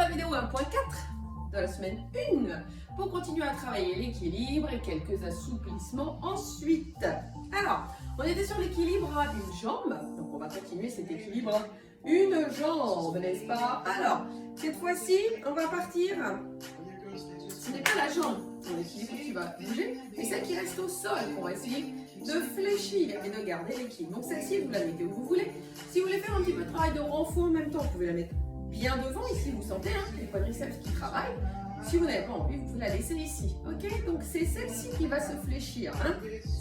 la vidéo 1.4 de la semaine 1 pour continuer à travailler l'équilibre et quelques assouplissements ensuite. Alors, on était sur l'équilibre à une jambe, donc on va continuer cet équilibre à une jambe, n'est-ce pas? Alors, cette fois-ci, on va partir, ce n'est pas la jambe, ton équilibre qui va bouger, mais celle qui reste au sol, on va essayer de fléchir et de garder l'équilibre. Donc celle-ci, vous la mettez où vous voulez. Si vous voulez faire un petit peu de travail de renfort en même temps, vous pouvez la mettre bien devant, ici vous sentez les quadriceps qui travaillent. Si vous n'avez pas envie, vous pouvez la laisser ici. Ok? Donc c'est celle-ci qui va se fléchir,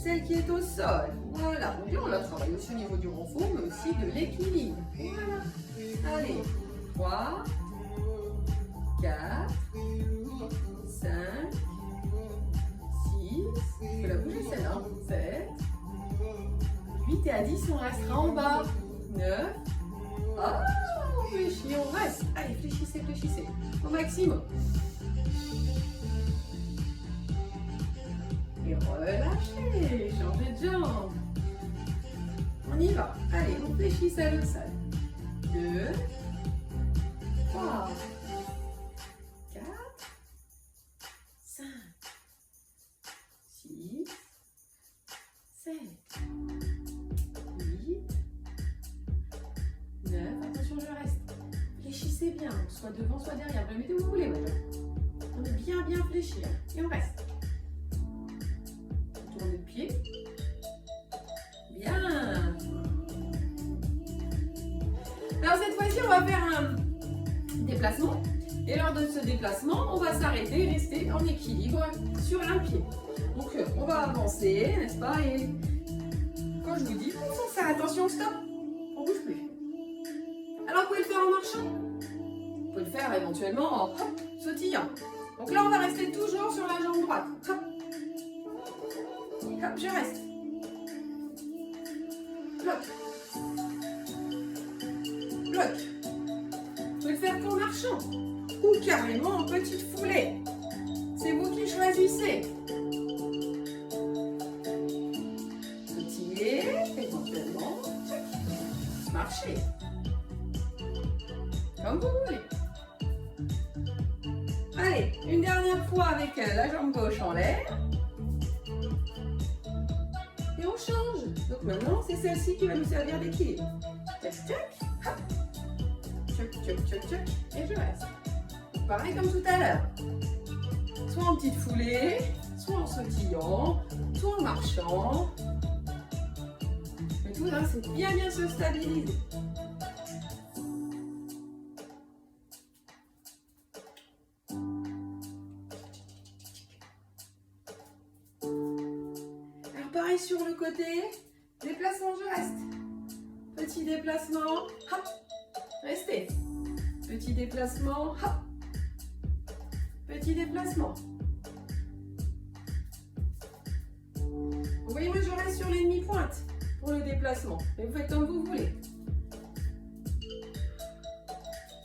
celle qui est au sol. Voilà. Donc là, on la travaille aussi au niveau du renfort, mais aussi de l'équilibre. Voilà. Allez. 3, 4, 5, 6, il faut la bouger celle-là. 7, 8 et à 10, on restera en bas. 9, ah, on fléchit, on reste. Allez, fléchissez, fléchissez. Au maximum. Et relâchez, changez de jambe. On y va. Allez, on fléchit à l'autre side. 2, 3, 4, 5, 6, 7, 8, 9. Attention, je reste. Fléchissez bien, soit devant, soit derrière. Vous le mettez où vous voulez, madame. On est bien, bien fléchi. Et on reste. Tourne le pied. Bien. Alors cette fois-ci, on va faire un déplacement. Et lors de ce déplacement, on va s'arrêter et rester en équilibre sur un pied. Donc on va avancer, n'est-ce pas? Et quand je vous dis, on s'arrête, attention, stop, on ne bouge plus. Alors vous pouvez le faire en marchant. Vous pouvez le faire éventuellement en sautillant. Donc là, on va rester toujours sur la jambe droite. Hop. Hop, je reste. Bloc. Bloc. Vous pouvez le faire qu'en marchant ou carrément en petite foulée. C'est vous qui choisissez. Sautiller, éventuellement, marcher. Comme vous voulez. Allez, une dernière fois avec la jambe gauche en l'air. Et on change. Donc maintenant, c'est celle-ci qui va nous servir d'équilibre. Tac, tac, hop. Tchoc, tchoc, tchoc, tchoc. Et je reste. Pareil comme tout à l'heure. Soit en petite foulée, soit en sautillant, soit en marchant. Le tout là, c'est bien bien se stabiliser. Alors pareil sur le côté, déplacement, je reste. Petit déplacement, hop, restez. Petit déplacement, hop. Petit déplacement. Vous voyez, moi je reste sur les demi-pointes pour le déplacement. Mais vous faites comme vous voulez.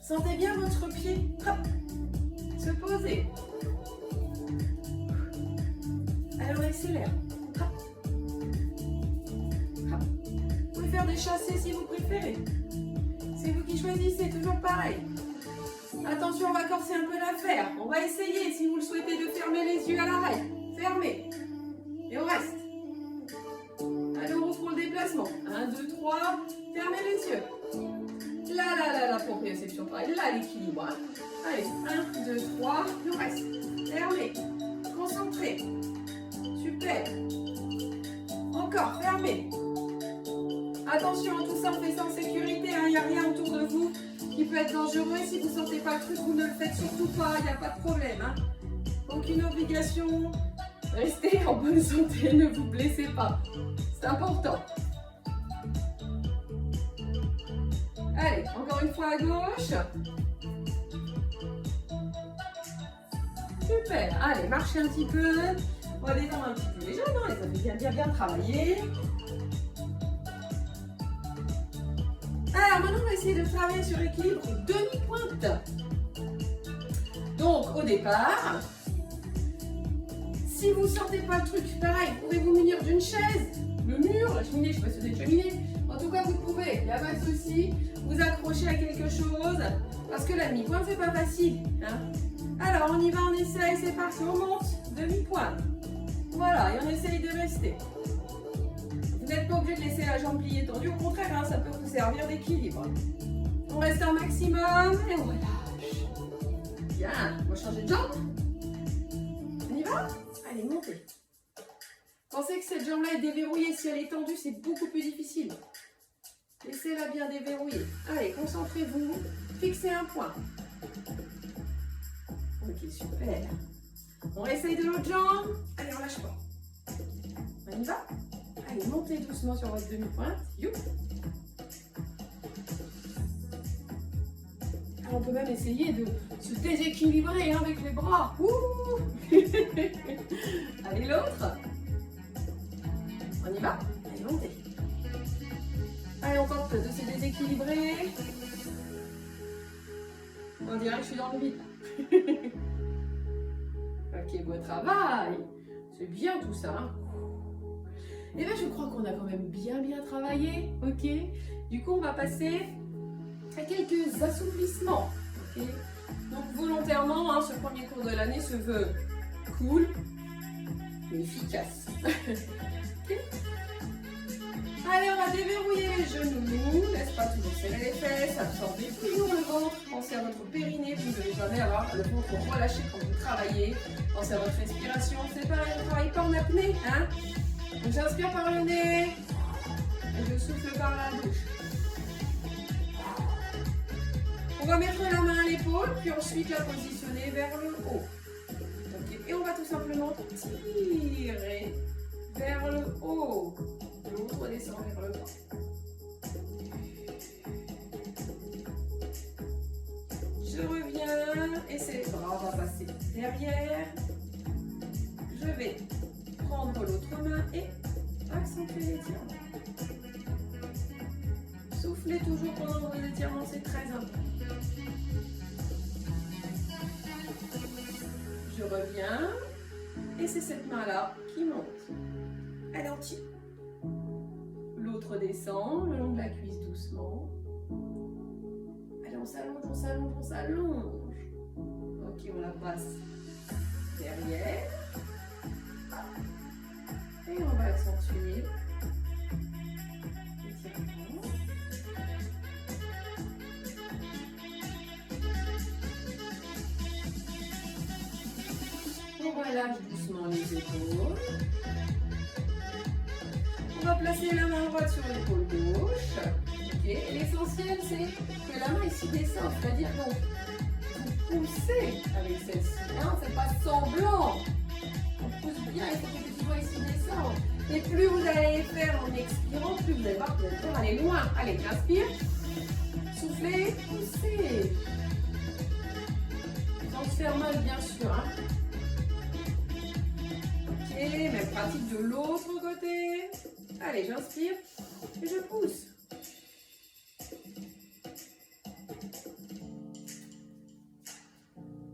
Sentez bien votre pied, hop, se poser. Alors on accélère. Hop. Hop. Vous pouvez faire des chassés si vous préférez. C'est vous qui choisissez, toujours pareil. Attention, on va corser un peu l'affaire. On va essayer, si vous le souhaitez, de fermer les yeux à l'arrêt. Fermez. Et on reste. Allez, on ouvre le déplacement. 1, 2, 3. Fermez les yeux. Là, la proprioception. Là, l'équilibre. Allez, 1, 2, 3. Et on reste. Fermez. Concentrez. Super. Encore, fermez. Attention, tout ça, on fait ça en sécurité. Il n'y a rien autour de vous qui peut être dangereux. Si vous ne sentez pas le truc, vous ne le faites surtout pas. Il n'y a pas de problème. Aucune obligation. Restez en bonne santé. Ne vous blessez pas. C'est important. Allez, encore une fois à gauche. Super. Allez, marchez un petit peu. On va détendre un petit peu les jambes. Les avez bien travaillé. Alors maintenant, on va essayer de travailler sur l'équilibre demi-pointe. Donc, au départ, si vous ne sortez pas le truc, pareil, vous pouvez vous munir d'une chaise, le mur, la cheminée, je ne sais pas si vous avez une cheminée. En tout cas, vous pouvez, il n'y a pas de souci, vous accrocher à quelque chose Parce que la demi-pointe, c'est pas facile. Hein. Alors, on y va, on essaye, c'est parti, on monte. Demi-pointe. Voilà, et on essaye de rester. Vous n'êtes pas obligé de laisser la jambe pliée tendue. Au contraire, hein, ça peut vous servir d'équilibre. On reste un maximum et on relâche. Bien, on va changer de jambe. On y va? Allez, montez. Pensez que cette jambe-là est déverrouillée. Si elle est tendue, c'est beaucoup plus difficile. Laissez-la bien déverrouiller. Allez, concentrez-vous. Fixez un point. Ok, super. On réessaye de l'autre jambe. Allez, on lâche pas. On y va? Allez, montez doucement sur votre demi-pointe. Youp. On peut même essayer de se déséquilibrer hein, avec les bras. Ouh. Allez, l'autre. On y va? Allez, montez. Allez, on tente de se déséquilibrer. On dirait que je suis dans le vide. Ok, bon travail. C'est bien tout ça. Hein. Et bien, je crois qu'on a quand même bien travaillé. Ok. Du coup, on va passer à quelques assouplissements. Okay. Donc volontairement, hein, ce premier cours de l'année se veut cool, mais efficace. Okay. Allez, on va déverrouiller les genoux, laisse pas toujours serrer les fesses, absorbez toujours le ventre, pensez à votre périnée, vous ne devez jamais avoir le ventre relâché quand vous travaillez, pensez à votre respiration, c'est pareil, on ne travaille pas en apnée. Hein. Donc j'inspire par le nez et je souffle par la bouche. On va mettre la main à l'épaule, puis ensuite la positionner vers le haut. Okay. Et on va tout simplement tirer vers le haut. L'autre descend vers le bas. Je reviens et c'est les bras, on va passer derrière. Je vais prendre l'autre main et accentuer l'étirement. Soufflez toujours pendant vos étirements, c'est très important. Je reviens et c'est cette main-là qui monte. Elle en tire. L'autre descend le long de la cuisse doucement. Allez, on s'allonge, on s'allonge, on s'allonge. Ok, on la passe derrière. Et on va accentuer l'étirement. On relâche doucement les épaules. On va placer la main droite sur l'épaule gauche. Okay. L'essentiel, c'est que la main ici descende, c'est-à-dire donc vous poussez avec celle-ci. Hein, c'est pas semblant. On pousse bien, il faut que les petits doigts ici descendent. Et plus vous allez faire en expirant, plus vous allez voir que vous allez pouvoir aller loin. Allez, inspire. Soufflez, poussez. Sans se faire mal, bien sûr. Hein. Ok, même pratique de l'autre côté. Allez, j'inspire et je pousse.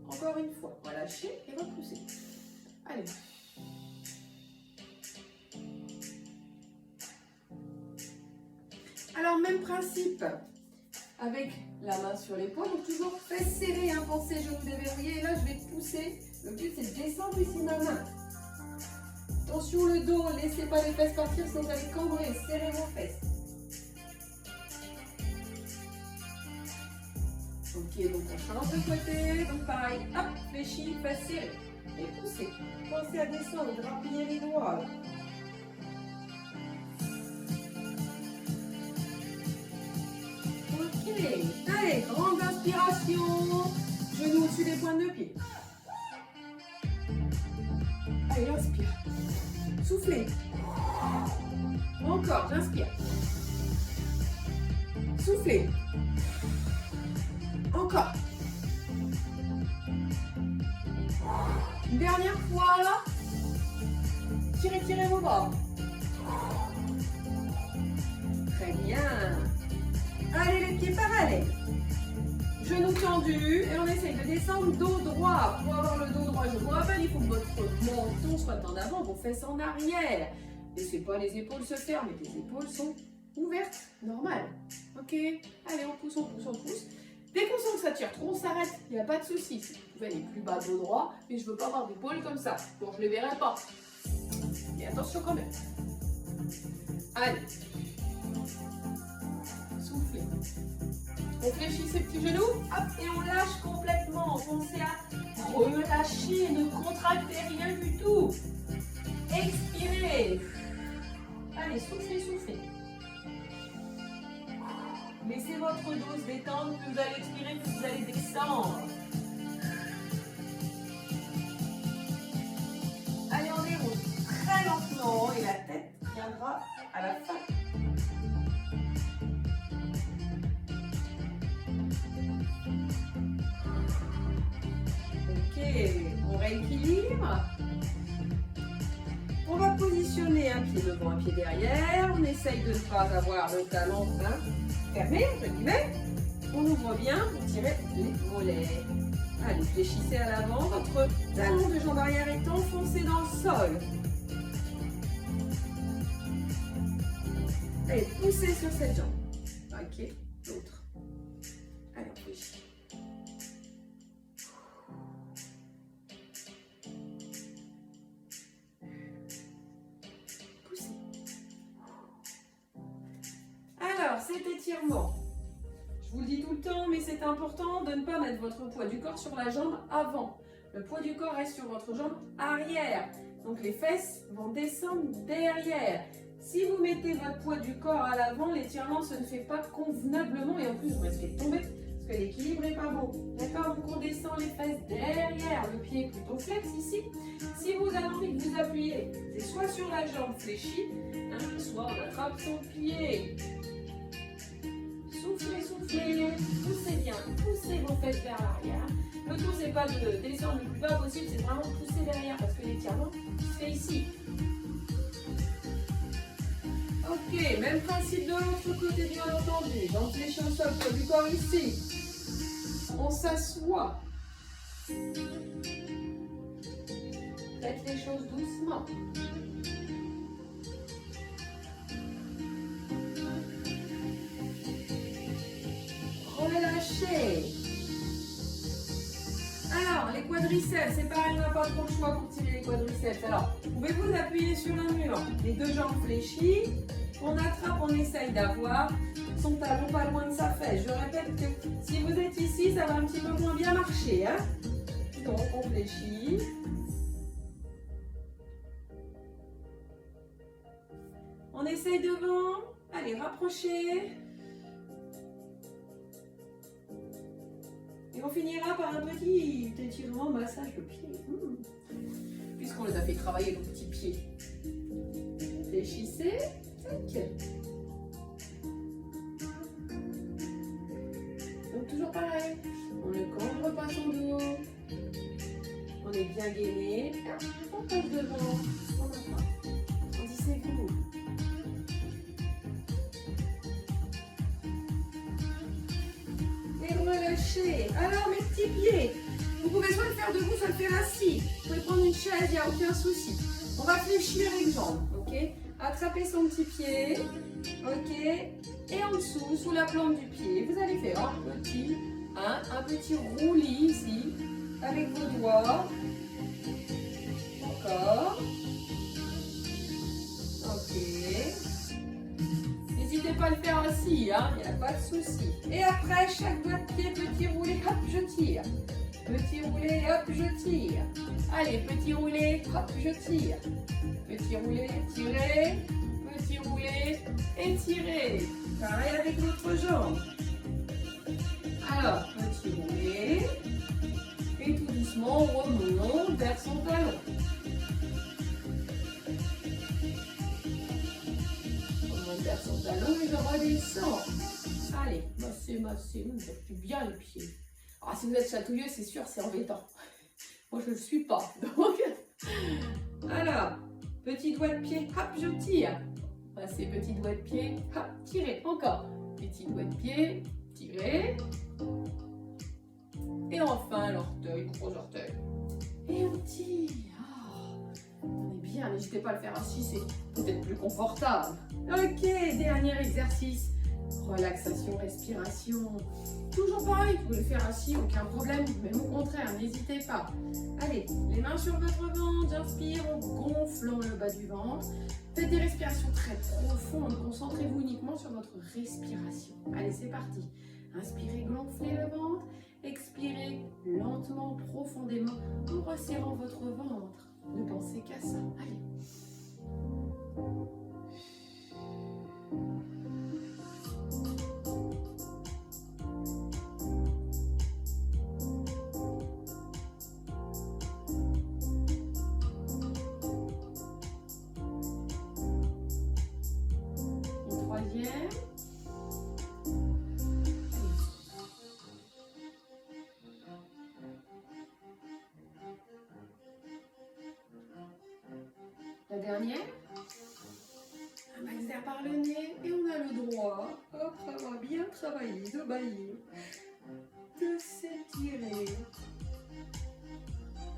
Encore une fois, relâchez et repoussez. Allez. Alors, même principe avec la main sur l'épaule. Donc, toujours fesses serrées, hein, pensez genoux déverrouillés. Et là, je vais pousser. Le but, c'est de descendre ici ma main. Attention le dos, laissez pas les fesses partir, sinon vous allez cambrer, serrez vos fesses. Ok, donc on change de côté, donc pareil, hop, fléchis, fesses serrées. Et poussez. Pensez à descendre, grappiller les doigts. Ok, allez, grande inspiration, genoux au-dessus des pointes de pied. Allez, inspire. Soufflez. Encore, j'inspire. Soufflez. Encore. Une dernière fois. Tirez vos bras. Très bien. Allez, les pieds parallèles. Genoux tendus et on essaye de descendre dos droit. Pour avoir le dos droit, je vous rappelle, il faut que votre menton soit en avant, vos fesses en arrière. Laissez pas les épaules se faire, mais les épaules sont ouvertes, normal. Ok, allez, on pousse, on pousse, on pousse. Dès qu'on sent que ça tire trop, on s'arrête. Il n'y a pas de souci. Vous pouvez aller plus bas, dos droit, mais je ne veux pas avoir d'épaule comme ça. Bon, je ne les verrai pas. Mais attention quand même. Allez. Soufflez. On fléchit ses petits genoux. Hop, et on lâche complètement. Pensez à relâcher, ne contractez rien du tout. Expirez. Allez, soufflez, soufflez. Laissez votre dos se détendre, plus vous allez expirer, plus vous allez descendre. Allez, on déroule très lentement et la tête viendra à la fin. Ok, on rééquilibre. On va positionner un pied devant, un pied derrière. On essaye de ne pas avoir le talon fermé, entre guillemets. On ouvre bien pour tirer les mollets. Allez, fléchissez à l'avant. Votre talon de jambe arrière est enfoncé dans le sol. Allez, poussez sur cette jambe. Ok, l'autre. Allez, on fléchit. Poussez. Alors, cet étirement. Je vous le dis tout le temps, mais c'est important de ne pas mettre votre poids du corps sur la jambe avant. Le poids du corps reste sur votre jambe arrière. Donc les fesses vont descendre derrière. Si vous mettez votre poids du corps à l'avant, l'étirement se ne fait pas convenablement et en plus vous risquez de tomber parce que l'équilibre n'est pas bon. D'accord? Donc on descend les fesses derrière, le pied est plutôt flex ici. Si vous avez envie de vous appuyer, c'est soit sur la jambe fléchie, soit on attrape son pied. Soufflez, soufflez, poussez bien, poussez vos fesses vers l'arrière. Le tout, c'est pas de descendre le plus bas possible, c'est vraiment de pousser derrière parce que l'étirement se fait ici. Ok, même principe de l'autre côté, bien entendu. Jambes fléchies au sol, poids du corps ici. On s'assoit. Faites les choses doucement. Relâchez. Alors, les quadriceps, c'est pareil, on n'a pas trop le choix pour tirer les quadriceps. Alors, vous pouvez vous appuyer sur un mur, les deux jambes fléchies. On attrape, on essaye d'avoir son talon pas loin de sa fesse. Je répète que si vous êtes ici, ça va un petit peu moins bien marcher. Hein? Donc, on fléchit. On essaye devant. Allez, rapprochez. Et on finira par un petit étirement, massage de pied. Puisqu'on les a fait travailler nos petits pieds. Fléchissez. Tac. Donc toujours pareil. On ne cambre pas son dos. On est bien gainé. On passe devant. On attrape. Grandissez-vous. Et relâchez. Alors mes petits pieds. Vous pouvez soit le faire debout, soit le faire assis. Vous pouvez prendre une chaise, il n'y a aucun souci. On va fléchir les jambes. Ok? Attrapez son petit pied. Ok? Et en dessous, sous la plante du pied, vous allez faire un petit roulis ici. Avec vos doigts. Encore. Ok. N'hésitez pas à le faire assis, hein, il n'y a pas de souci. Et après, chaque doigt de pied, petit roulé, hop, je tire. Petit roulé, hop, je tire. Allez, petit roulé, hop, je tire. Petit roulé, tirez. Petit roulé, étirez. Pareil avec l'autre jambe. Alors, petit roulé. Et tout doucement, on remonte vers son talon. On remonte vers son talon et je redescends. Allez, massez, massez. Vous faites bien les pieds. Alors, si vous êtes chatouilleux, c'est sûr, c'est embêtant. Moi, je ne le suis pas. Donc, alors, petit doigt de pied, hop, je tire. Passez, petit doigt de pied, hop, tirez. Encore. Petit doigt de pied, tirez. Et enfin, l'orteil, gros orteil. Et on tire. Oh, on est bien, n'hésitez pas à le faire assis, c'est peut-être plus confortable. Ok, dernier exercice. Relaxation, respiration. Toujours pareil, vous pouvez le faire assis, aucun problème, même au contraire, n'hésitez pas. Allez, les mains sur votre ventre, j'inspire en gonflant le bas du ventre. Faites des respirations très profondes, concentrez-vous uniquement sur votre respiration. Allez, c'est parti. Inspirez, gonflez le ventre. Expirez lentement, profondément, en resserrant votre ventre. Ne pensez qu'à ça. Allez. Une troisième. La dernière, un max d'air par le nez et on a le droit, après avoir bien travaillé, de bailler, de s'étirer.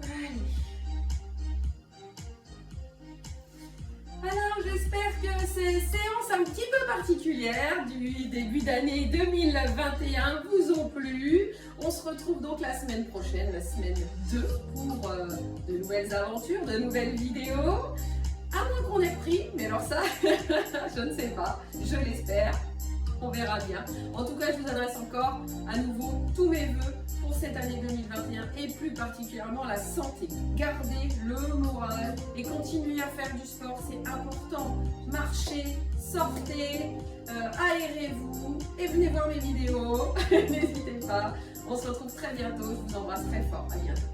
Allez. Alors j'espère que ces séances un petit peu particulières du début d'année 2021 vous ont plu. On se retrouve donc la semaine prochaine, la semaine 2, pour de nouvelles aventures, de nouvelles vidéos. À moins qu'on ait repris, mais alors ça, je ne sais pas, je l'espère, on verra bien. En tout cas, je vous adresse encore à nouveau tous mes vœux pour cette année 2021 et plus particulièrement la santé. Gardez le moral et continuez à faire du sport, c'est important. Marchez, sortez, aérez-vous et venez voir mes vidéos, n'hésitez pas. On se retrouve très bientôt, je vous embrasse très fort, à bientôt.